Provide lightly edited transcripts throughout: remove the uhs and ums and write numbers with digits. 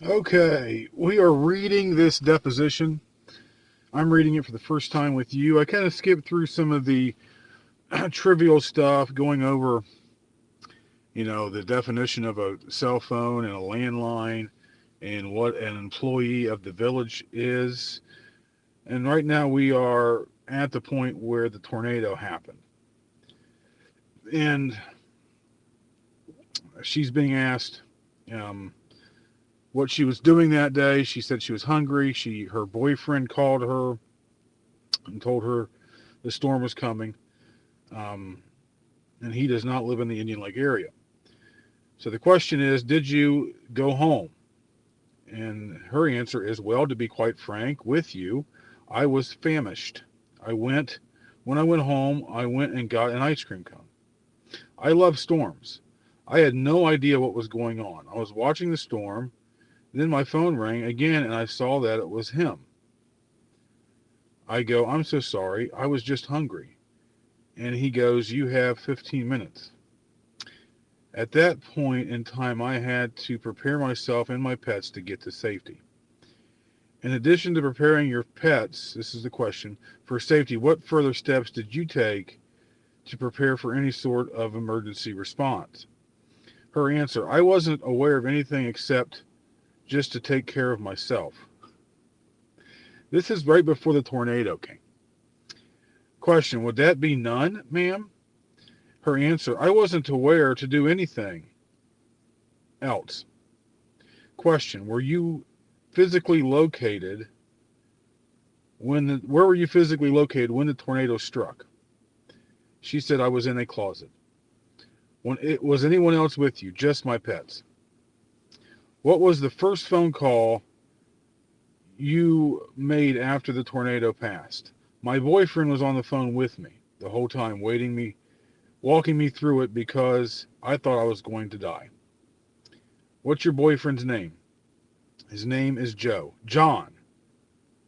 Okay, we are reading this deposition. I'm reading it for the first time with you. I kind of skipped through some of the trivial stuff, going over, the definition of a cell phone and a landline and what an employee of the village is. And right now we are at the point where the tornado happened. And she's being asked um, what she was doing that day. She said she was hungry. Her boyfriend called her and told her the storm was coming. Um, and he does not live in the Indian Lake area. So the question is, did you go home? And her answer is, well, to be quite frank with you, I was famished. When I went home, I went and got an ice cream cone. I love storms. I had no idea what was going on. I was watching the storm. Then my phone rang again and I saw that it was him. I go, I'm so sorry. I was just hungry. And he goes, you have 15 minutes. At that point in time, I had to prepare myself and my pets to get to safety. In addition to preparing your pets, this is the question, for safety, what further steps did you take to prepare for any sort of emergency response? Her answer, I wasn't aware of anything except just to take care of myself. This is right before the tornado came. Question, would that be none, ma'am? Her answer, I wasn't aware to do anything else. Question, physically located where were you physically located when the tornado struck? She said, I was in a closet. Was anyone else with you? Just my pets. What was the first phone call you made after the tornado passed? My boyfriend was on the phone with me the whole time, walking me through it because I thought I was going to die. What's your boyfriend's name? His name is Joe. John.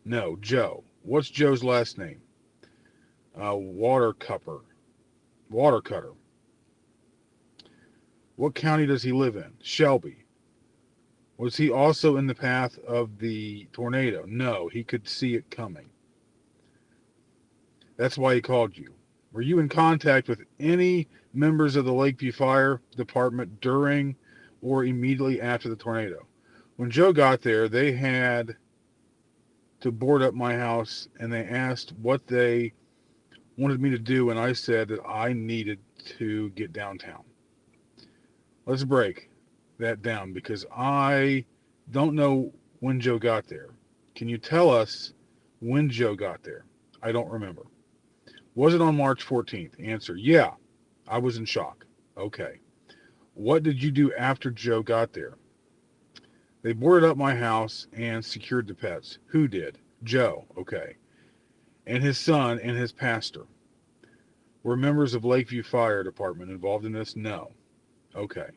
No, Joe. What's Joe's last name? Water cutter. What county does he live in? Shelby. Was he also in the path of the tornado? No, he could see it coming. That's why he called you. Were you in contact with any members of the Lakeview Fire Department during or immediately after the tornado? When Joe got there, they had to board up my house and they asked what they wanted me to do, and I said that I needed to get downtown. Let's break that down because I don't know when Joe got there. Can you tell us when Joe got there? I don't remember. Was it on March 14th? Answer, yeah. I was in shock. Okay. What did you do after Joe got there? They boarded up my house and secured the pets. Who did? Joe. Okay. And his son and his pastor. Were members of Lakeview Fire Department involved in this? No. Okay.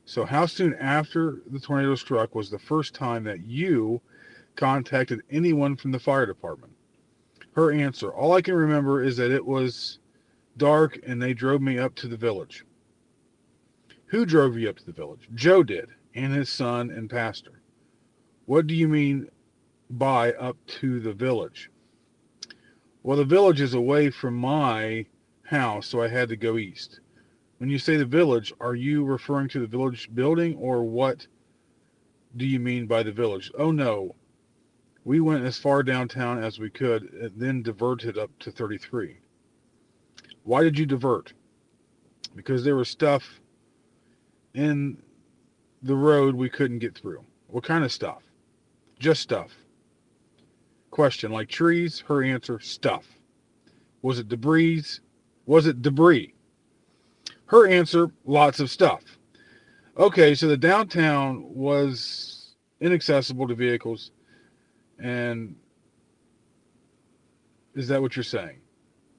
So how soon after the tornado struck was the first time that you contacted anyone from the fire department? Her answer, all I can remember is that it was dark and they drove me up to the village. Who drove you up to the village? Joe did, and his son and pastor. What do you mean by up to the village? Well, the village is away from my house, so I had to go east. When you say the village, are you referring to the village building, or what do you mean by the village? Oh no, we went as far downtown as we could, and then diverted up to 33. Why did you divert? Because there was stuff in the road we couldn't get through. What kind of stuff? Just stuff. Question, like trees? Her answer, stuff. Was it debris? Was it debris? Her answer, lots of stuff. Okay, so the downtown was inaccessible to vehicles, and is that what you're saying?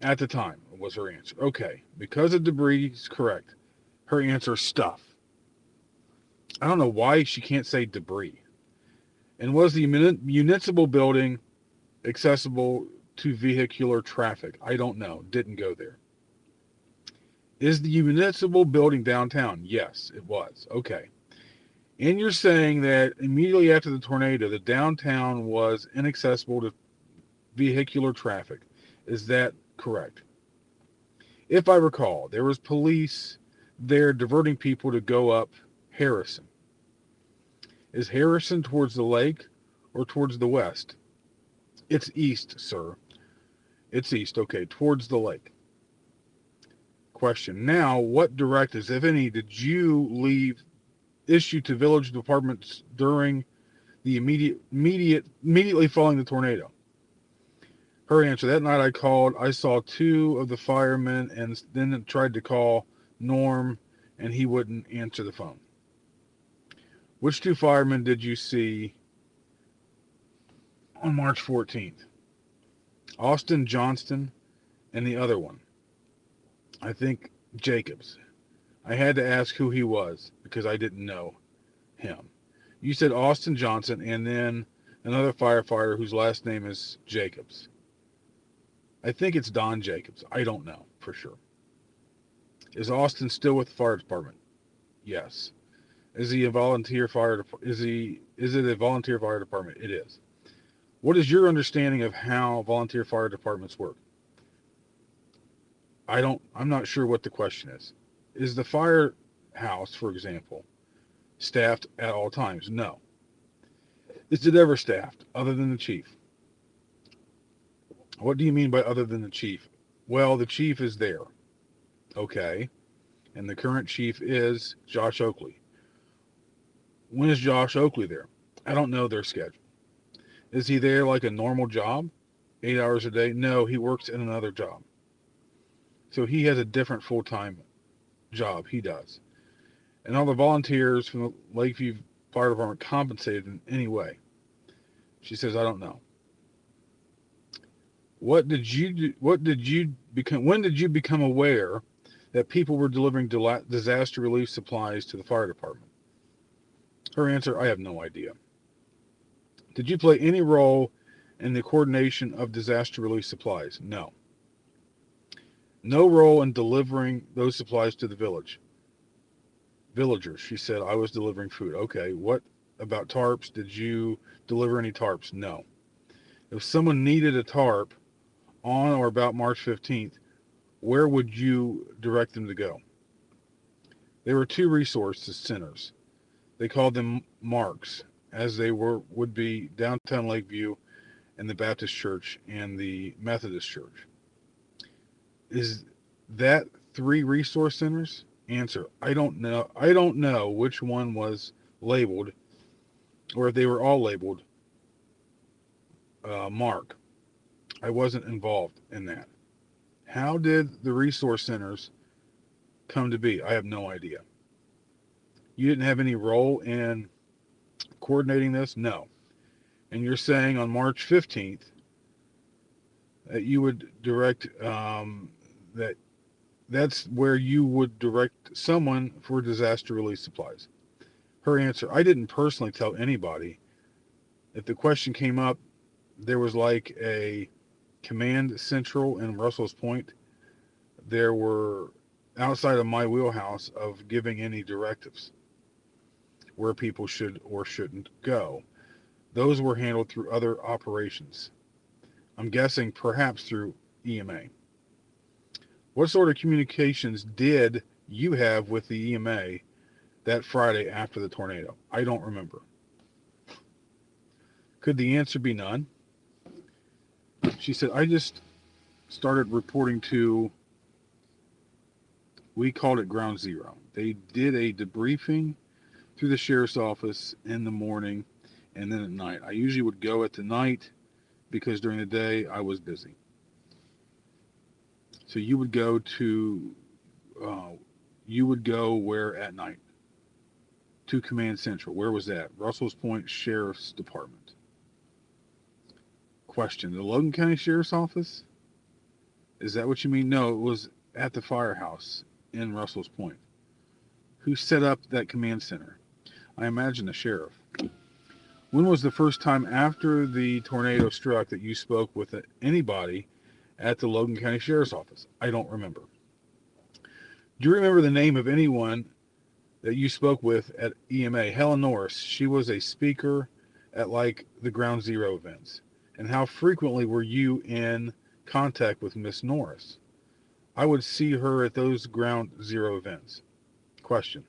At the time, was her answer. Okay, because of debris is correct. Her answer, stuff. I don't know why she can't say debris. And was the municipal building accessible to vehicular traffic? I don't know. Didn't go there. Is the municipal building downtown? Yes, it was. Okay. And you're saying that immediately after the tornado, the downtown was inaccessible to vehicular traffic. Is that correct? If I recall, there was police there diverting people to go up Harrison. Is Harrison towards the lake or towards the west? It's east, sir. It's east. Okay, towards the lake. Question. Now, what directives, if any, did you issue to village departments during the immediately following the tornado? Her answer. That night I called. I saw two of the firemen and then tried to call Norm, and he wouldn't answer the phone. Which two firemen did you see on March 14th? Austin Johnston and the other one, I think Jacobs. I had to ask who he was because I didn't know him. You said Austin Johnson and then another firefighter whose last name is Jacobs. I think it's Don Jacobs. I don't know for sure. Is Austin still with the fire department? Yes. Is he a volunteer fire? Is it a volunteer fire department? It is. What is your understanding of how volunteer fire departments work? I'm not sure what the question is. Is the firehouse, for example, staffed at all times? No. Is it ever staffed other than the chief? What do you mean by other than the chief? Well, the chief is there. Okay. And the current chief is Josh Oakley. When is Josh Oakley there? I don't know their schedule. Is he there like a normal job? 8 hours a day? No, he works in another job. So he has a different full-time job. He does. And all the volunteers from the Lakeview Fire Department compensated in any way? She says, I don't know. When did you become aware that people were delivering disaster relief supplies to the fire department? Her answer, I have no idea. Did you play any role in the coordination of disaster relief supplies? No. No role in delivering those supplies to the villagers. She said, I was delivering food. Okay, what about tarps? Did you deliver any tarps? No. If someone needed a tarp on or about March 15th, where would you direct them to go? There were two resource centers. They called them MARCs, as they would be downtown Lakeview and the Baptist Church and the Methodist Church. Is that three resource centers? Answer, I don't know. I don't know which one was labeled or if they were all labeled MARC. I wasn't involved in that. How did the resource centers come to be? I have no idea. You didn't have any role in coordinating this? No. And you're saying on March 15th that you would direct that's where you would direct someone for disaster relief supplies. Her answer, I didn't personally tell anybody. If the question came up, there was like a command central in Russell's Point. There were outside of my wheelhouse of giving any directives where people should or shouldn't go. Those were handled through other operations. I'm guessing perhaps through EMA. What sort of communications did you have with the EMA that Friday after the tornado? I don't remember. Could the answer be none? She said, I just started reporting to, we called it Ground Zero. They did a debriefing through the sheriff's office in the morning and then at night. I usually would go at the night because during the day I was busy. So you would go where at night? To Command Central. Where was that? Russell's Point Sheriff's Department. Question, the Logan County Sheriff's Office? Is that what you mean? No, it was at the firehouse in Russell's Point. Who set up that command center? I imagine the sheriff. When was the first time after the tornado struck that you spoke with anybody at the Logan County Sheriff's Office? I don't remember. Do you remember the name of anyone that you spoke with at EMA? Helen Norris. She was a speaker at like the Ground Zero events. And how frequently were you in contact with Miss Norris? I would see her at those Ground Zero events. Question.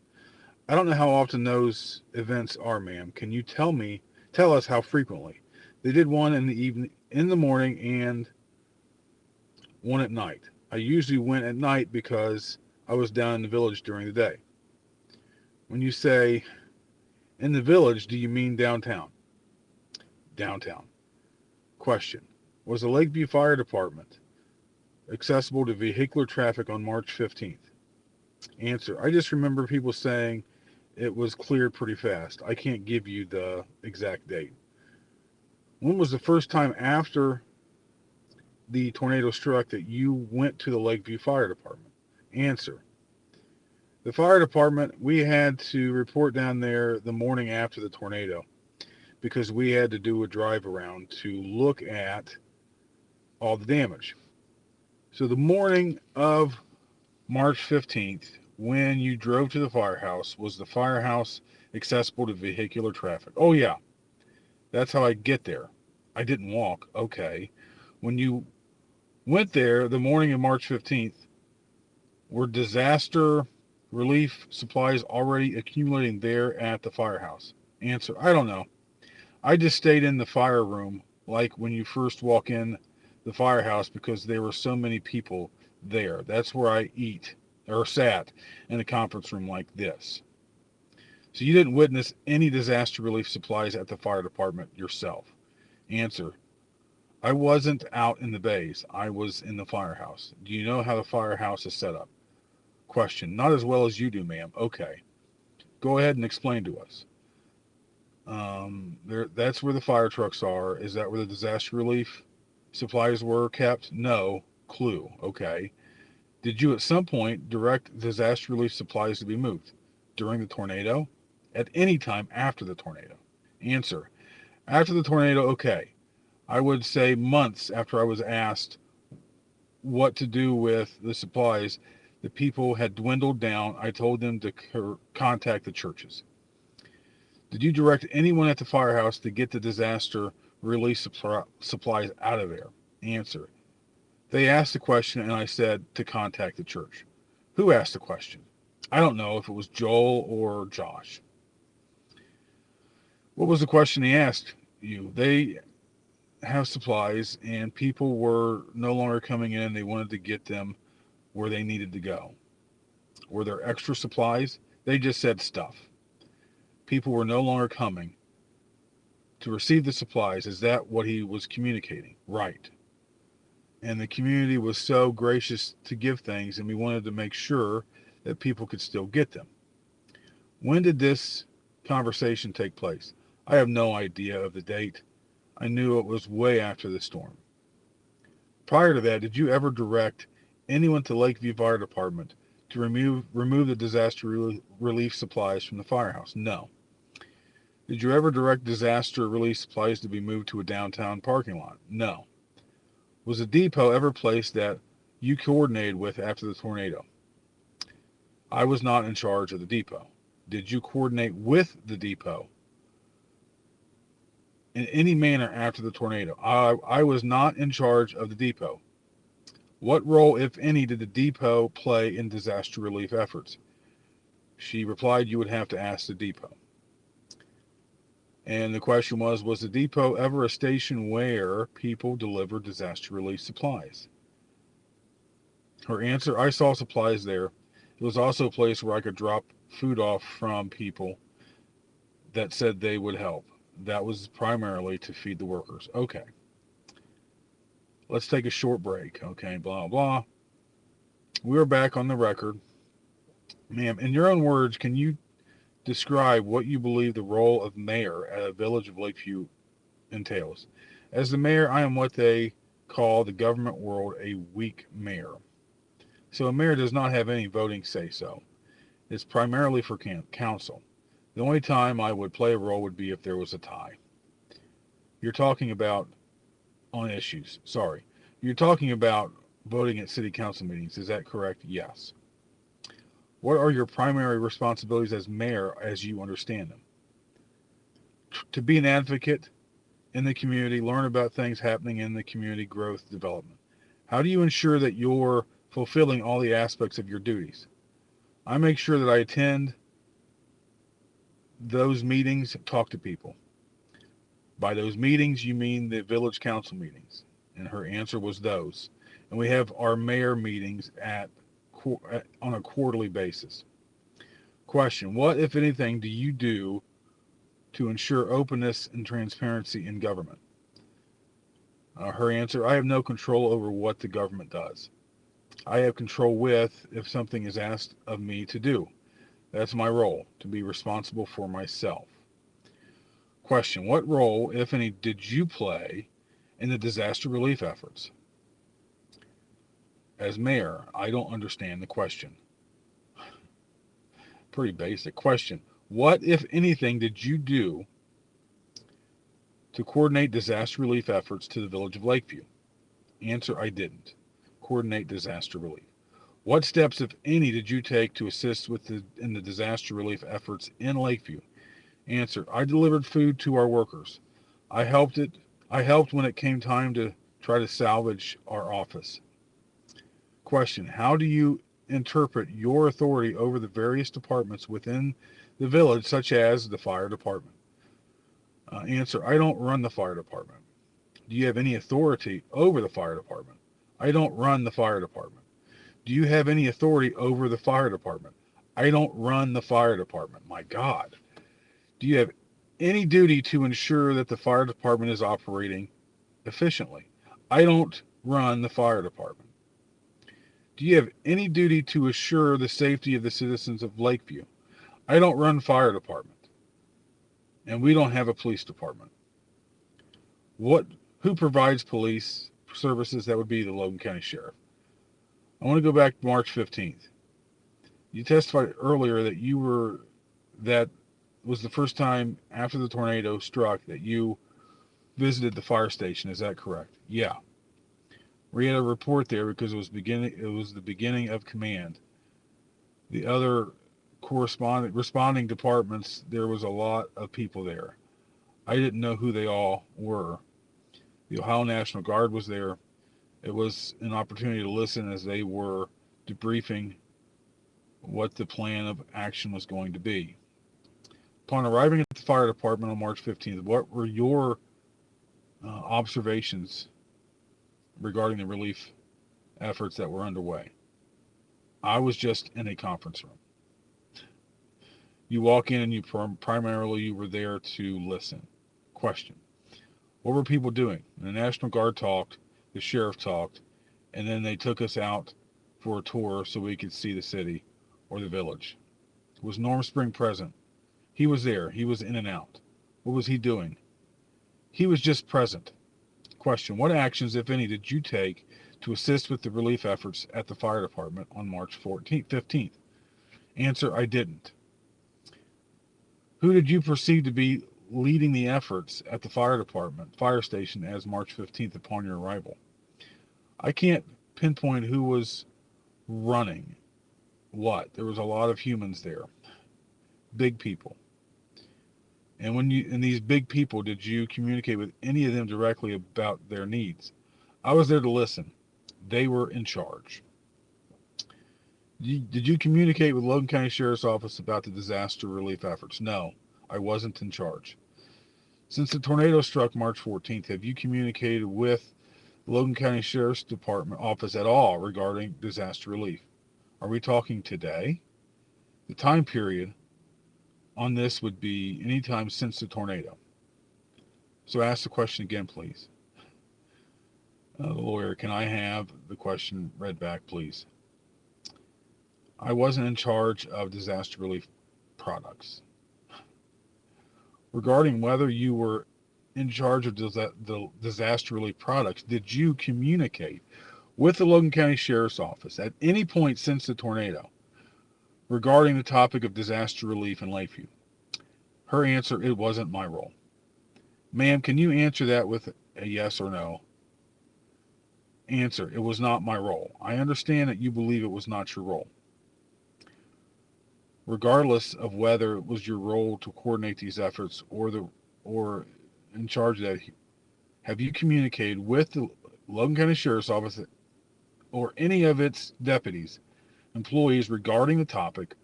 I don't know how often those events are, ma'am. Can you tell us how frequently? They did one in the evening, in the morning, and one at night. I usually went at night because I was down in the village during the day. When you say in the village, do you mean downtown? Downtown. Question. Was the Lakeview Fire Department accessible to vehicular traffic on March 15th? Answer. I just remember people saying it was cleared pretty fast. I can't give you the exact date. When was the first time after the tornado struck that you went to the Lakeview Fire Department? Answer. The fire department, we had to report down there the morning after the tornado because we had to do a drive around to look at all the damage. So the morning of March 15th, when you drove to the firehouse, was the firehouse accessible to vehicular traffic? Oh, yeah. That's how I get there. I didn't walk. Okay. When you went there the morning of March 15th, were disaster relief supplies already accumulating there at the firehouse? Answer, I don't know. I just stayed in the fire room like when you first walk in the firehouse because there were so many people there. That's where I eat or sat in a conference room like this. So you didn't witness any disaster relief supplies at the fire department yourself? Answer, I wasn't out in the bays. I was in the firehouse. Do you know how the firehouse is set up? Question, not as well as you do, ma'am. Okay. Go ahead and explain to us. That's where the fire trucks are. Is that where the disaster relief supplies were kept? No. Clue. Okay. Did you at some point direct disaster relief supplies to be moved? During the tornado? At any time after the tornado? Answer, after the tornado, okay. I would say months after I was asked what to do with the supplies, the people had dwindled down. I told them to contact the churches. Did you direct anyone at the firehouse to get the disaster relief supplies out of there? Answer, they asked the question and I said to contact the church. Who asked the question? I don't know if it was Joel or Josh. What was the question he asked you? They have supplies and people were no longer coming in and they wanted to get them where they needed to go. Were there extra supplies? They just said stuff. People were no longer coming to receive the supplies. Is that what he was communicating? Right. And the community was so gracious to give things, and we wanted to make sure that people could still get them. When did this conversation take place? I have no idea of the date. I knew it was way after the storm. Prior to that, did you ever direct anyone to Lakeview Fire Department to remove the disaster relief supplies from the firehouse? No. Did you ever direct disaster relief supplies to be moved to a downtown parking lot? No. Was a depot ever placed that you coordinated with after the tornado? I was not in charge of the depot. Did you coordinate with the depot in any manner after the tornado? I was not in charge of the depot. What role, if any, did the depot play in disaster relief efforts? She replied, you would have to ask the depot. And the question was the depot ever a station where people delivered disaster relief supplies? Her answer, I saw supplies there. It was also a place where I could drop food off from people that said they would help. That was primarily to feed the workers. Okay. Let's take a short break. Okay, blah, blah. We're back on the record. Ma'am, in your own words, can you describe what you believe the role of mayor at a village of Lakeview entails? As the mayor, I am what they call the government world a weak mayor. So a mayor does not have any voting say-so. It's primarily for council. The only time I would play a role would be if there was a tie. You're talking about on issues. Sorry. You're talking about voting at city council meetings. Is that correct? Yes. What are your primary responsibilities as mayor as you understand them? To be an advocate in the community, learn about things happening in the community growth development. How do you ensure that you're fulfilling all the aspects of your duties? I make sure that I attend those meetings, talk to people. By those meetings, you mean the village council meetings. And her answer was those. And we have our mayor meetings on a quarterly basis. Question: what, if anything, do you do to ensure openness and transparency in government? Her answer: I have no control over what the government does. I have control with if something is asked of me to do. That's my role, to be responsible for myself. Question: what role, if any, did you play in the disaster relief efforts? As mayor, I don't understand the question. Pretty basic question. What, if anything, did you do to coordinate disaster relief efforts to the village of Lakeview? Answer: I didn't coordinate disaster relief. What steps, if any, did you take to assist in the disaster relief efforts in Lakeview? Answer: I delivered food to our workers. I helped when it came time to try to salvage our office. Question: how do you interpret your authority over the various departments within the village, such as the fire department? Answer: I don't run the fire department. Do you have any authority over the fire department? I don't run the fire department. Do you have any authority over the fire department? I don't run the fire department. My God. Do you have any duty to ensure that the fire department is operating efficiently? I don't run the fire department. Do you have any duty to assure the safety of the citizens of Lakeview? I don't run fire department. And we don't have a police department. Who provides police services? That would be the Logan County Sheriff. I want to go back to March 15th. You testified earlier that was the first time after the tornado struck that you visited the fire station. Is that correct? Yeah. We had a report there because it was the beginning of command. The other responding departments, there was a lot of people there. I didn't know who they all were. The Ohio National Guard was there. It was an opportunity to listen as they were debriefing what the plan of action was going to be. Upon arriving at the fire department on March 15th, what were your observations regarding the relief efforts that were underway? I was just in a conference room. You walk in and you were there to listen. Question: what were people doing? The National Guard talked, the sheriff talked, and then they took us out for a tour so we could see the city or the village. Was Norm Spring present? He was there. He was in and out. What was he doing? He was just present. Question: what actions, if any, did you take to assist with the relief efforts at the fire department on March 15th? Answer: I didn't. Who did you perceive to be leading the efforts at the fire station as March 15th upon your arrival? I can't pinpoint who was running what. There was a lot of humans there. Big people. And these big people, did you communicate with any of them directly about their needs? I was there to listen. They were in charge. Did you communicate with Logan County Sheriff's Office about the disaster relief efforts? No, I wasn't in charge. Since the tornado struck March 14th, have you communicated with Logan County Sheriff's Department office at all regarding disaster relief? Are we talking today? The time period on this would be any time since the tornado. So ask the question again, please. The lawyer: can I have the question read back, please? I wasn't in charge of disaster relief products. Regarding whether you were in charge of the disaster relief products, did you communicate with the Logan County Sheriff's Office at any point since the tornado regarding the topic of disaster relief in Lakeview? Her answer: it wasn't my role. Ma'am, can you answer that with a yes or no? Answer: it was not my role. I understand that you believe it was not your role. regardless of whether it was your role to coordinate these efforts or in charge of that. Have you communicated with the Logan County Sheriff's Office or any of its deputies, employees regarding the topic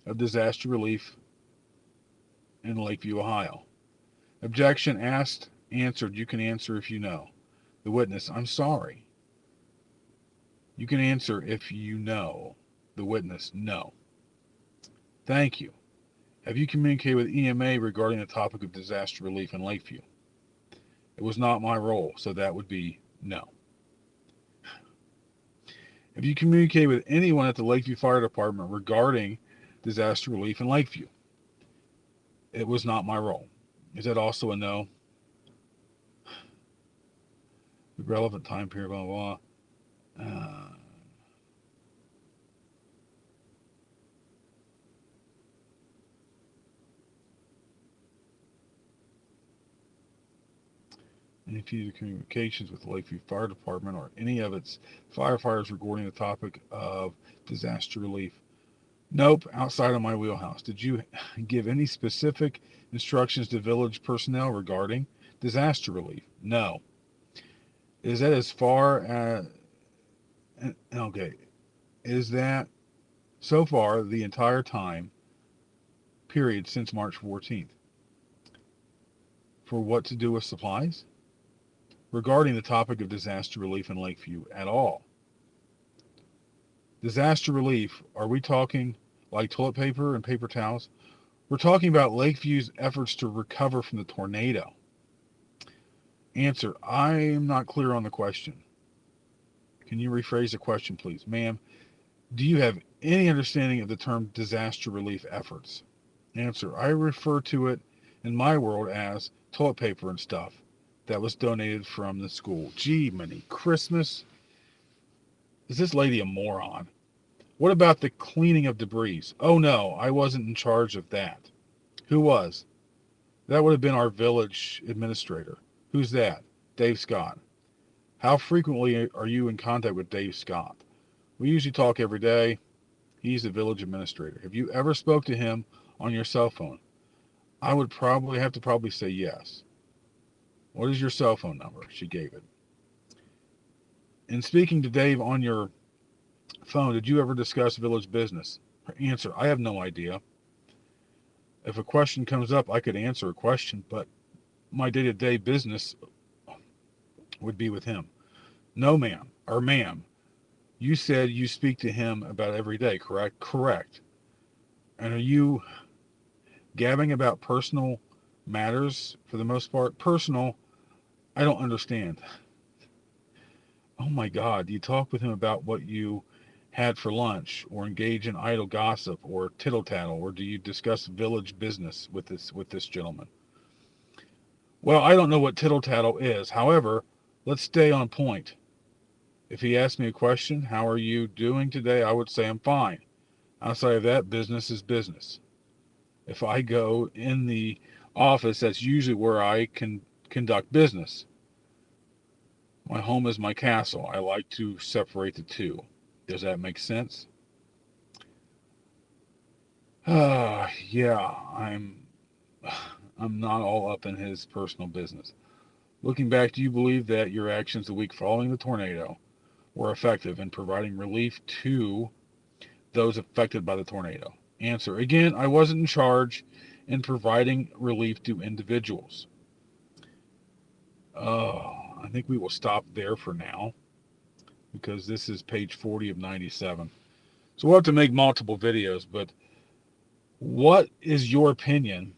of disaster relief in Lakeview, Ohio? Objection asked, answered. You can answer if you know. The witness, I'm sorry. You can answer if you know. The witness, no. Thank you. Have you communicated with EMA regarding the topic of disaster relief in Lakeview? It was not my role, so that would be no. Have you communicated with anyone at the Lakeview Fire Department regarding disaster relief in Lakeview? It was not my role. Is that also a no? The relevant time period, blah, blah, blah. Any future communications with the Lakeview Fire Department or any of its firefighters regarding the topic of disaster relief? Nope, outside of my wheelhouse. Did you give any specific instructions to village personnel regarding disaster relief? No. Is that as far as... Okay. Is that so far the entire time period since March 14th? For what to do with supplies? Regarding the topic of disaster relief in Lakeview at all. Disaster relief, are we talking like toilet paper and paper towels? We're talking about Lakeview's efforts to recover from the tornado. Answer, I am not clear on the question. Can you rephrase the question, please? Ma'am, do you have any understanding of the term disaster relief efforts? Answer, I refer to it in my world as toilet paper and stuff that was donated from the school. Gee, many Christmas. Is this lady a moron? What about the cleaning of debris? Oh no, I wasn't in charge of that. Who was? That would have been our village administrator. Who's that? Dave Scott. How frequently are you in contact with Dave Scott? We usually talk every day. He's the village administrator. Have you ever spoke to him on your cell phone? I would probably have to say yes. What is your cell phone number? She gave it. In speaking to Dave on your phone, did you ever discuss village business? Her answer, I have no idea. If a question comes up, I could answer a question, but my day-to-day business would be with him. No, ma'am, or ma'am, you said you speak to him about every day, correct? Correct. And are you gabbing about personal matters for the most part? Personal, I don't understand. Oh my God, do you talk with him about what you had for lunch or engage in idle gossip or tittle tattle, or do you discuss village business with this gentleman? Well, I don't know what tittle tattle is. However, let's stay on point. If he asked me a question, how are you doing today? I would say I'm fine. Outside of that, business is business. If I go in the office, that's usually where I can conduct business. My home is my castle. I like to separate the two. Does that make sense? Yeah, I'm not all up in his personal business. Looking back, do you believe that your actions the week following the tornado were effective in providing relief to those affected by the tornado? Answer, again, I wasn't in charge in providing relief to individuals. I think we will stop there for now because this is page 40 of 97. So we'll have to make multiple videos, but what is your opinion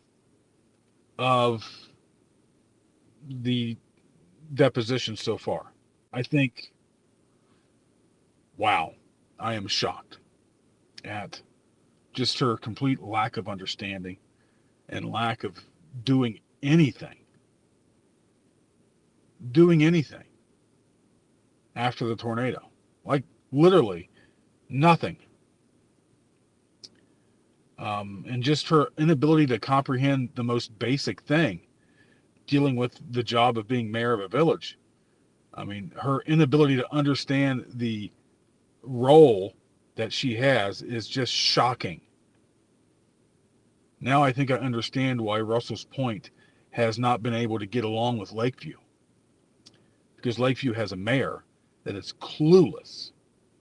of the deposition so far? I think, wow, I am shocked at just her complete lack of understanding and lack of doing anything after the tornado. Like literally nothing. And just her inability to comprehend the most basic thing, dealing with the job of being mayor of a village. I mean, her inability to understand the role that she has is just shocking. Now I think I understand why Russell's Point has not been able to get along with Lakeview. Because Lakeview has a mayor that is clueless